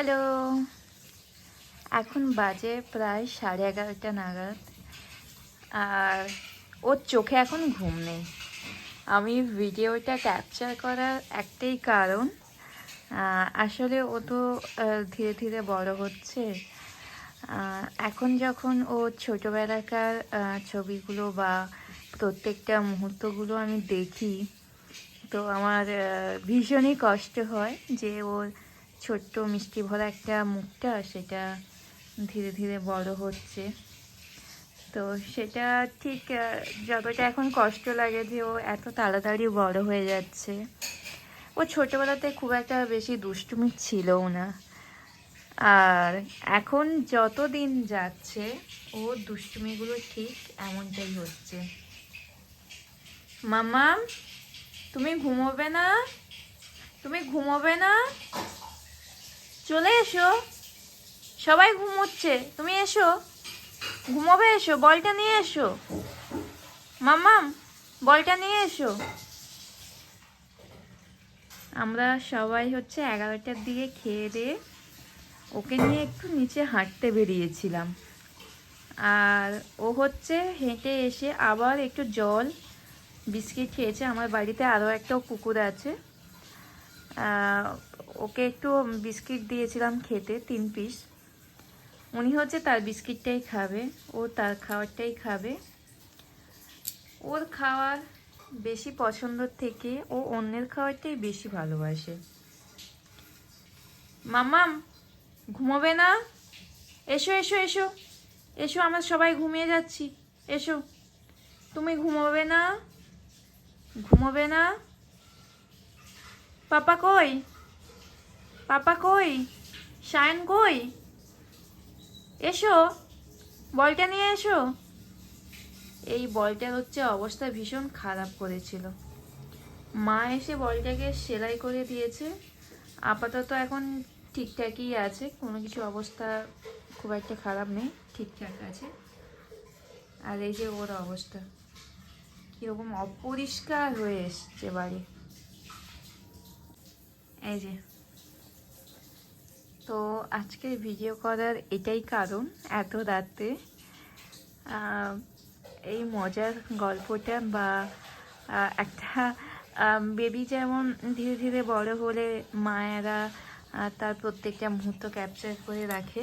Hello. এখন বাজে প্রায় 11:30 নাগাদ। আর ওর চোখে এখন ঘুম নেই। আমি ভিডিওটা ক্যাপচার করার একটাই কারণ, আসলে ও তো ধীরে ধীরে বড় হচ্ছে। এখন যখন ও ছোটোবেলাকার ছবিগুলো বা প্রত্যেকটা মুহূর্তগুলো আমি দেখি, তো আমার ভীষণই কষ্ট হয় যে ওর ছোট্ট মিষ্টি ভরা একটা মুখটা সেটা ধীরে ধীরে বড় হচ্ছে। তো সেটা ঠিক যতটা এখন কষ্ট লাগে যে ও এত তাড়াতাড়ি বড় হয়ে যাচ্ছে। ও ছোটোবেলাতে খুব একটা বেশি দুষ্টুমি ছিলও না, আর এখন যত দিন যাচ্ছে ওর দুষ্টুমিগুলো ঠিক এমনটাই হচ্ছে। মাম্মা, তুমি ঘুমোবে না? তুমি ঘুমোবে না? চলে এসো, সবাই ঘুমোচ্ছে, তুমি এসো, ঘুমোবে, এসো, বলটা নিয়ে এসো। মাম্মাম, বলটা নিয়ে এসো। আমরা সবাই হচ্ছে 11টার দিকে খেয়ে দিয়ে ওকে নিয়ে একটু নিচে হাঁটতে বেরিয়েছিলাম। আর ও হচ্ছে হেঁটে এসে আবার একটু জল বিস্কিট খেয়েছে। আমার বাড়িতে আরও একটা কুকুর আছে, ওকে একটু বিস্কিট দিয়েছিলাম খেতে 3 পিস। উনি হচ্ছে তার বিস্কিটটাই খাবে, ও তার খাবারটাই খাবে। ওর খাওয়ার বেশি পছন্দর থেকে ও অন্যের খাবারটাই বেশি ভালোবাসে। মাম্মাম, ঘুমোবে না? এসো এসো এসো এসো, আমরা সবাই ঘুমিয়ে যাচ্ছি, এসো। তুমি ঘুমোবে না? ঘুমোবে না? পাপা কই? পাপা কই? শায়ন কই? এসো, বলটা নিয়ে এসো। এই বলটার হচ্ছে অবস্থা ভীষণ খারাপ করেছিল। মা এসে বলটাকে সেলাই করে দিয়েছে। আপাতত এখন ঠিকঠাকই আছে, কোনো কিছু অবস্থা খুব একটা খারাপ নেই, ঠিকঠাক আছে। আর এই যে ওর অবস্থা কীরকম অপরিষ্কার হয়ে এসছে বাড়ি, এই যে। তো আজকে ভিডিও করার এটাই কারণ, এত রাতে এই মজার গল্পটা বা একটা বেবি যেমন ধীরে ধীরে বড় হলে মায়েরা তার প্রত্যেকটা মুহূর্ত ক্যাপচার করে রাখে,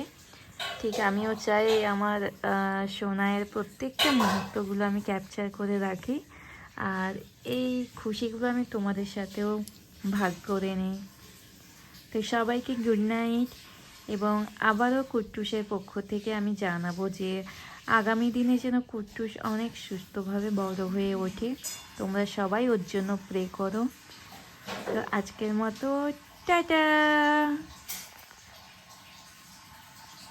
ঠিক আমিও চাই আমার সোনায়ের প্রত্যেকটা মুহূর্তগুলো আমি ক্যাপচার করে রাখি। আর এই খুশিগুলো আমি তোমাদের সাথেও ভাগ করে নিই। তো সবাইকে গুড নাইট। এবং আবারও কুট্টুসের পক্ষ থেকে আমি জানাবো যে আগামী দিনে যেন কুট্টুস অনেক সুস্থভাবে বড় হয়ে ওঠে। তোমরা সবাই ওর জন্য প্রে করো। তো আজকের মতো টাটা।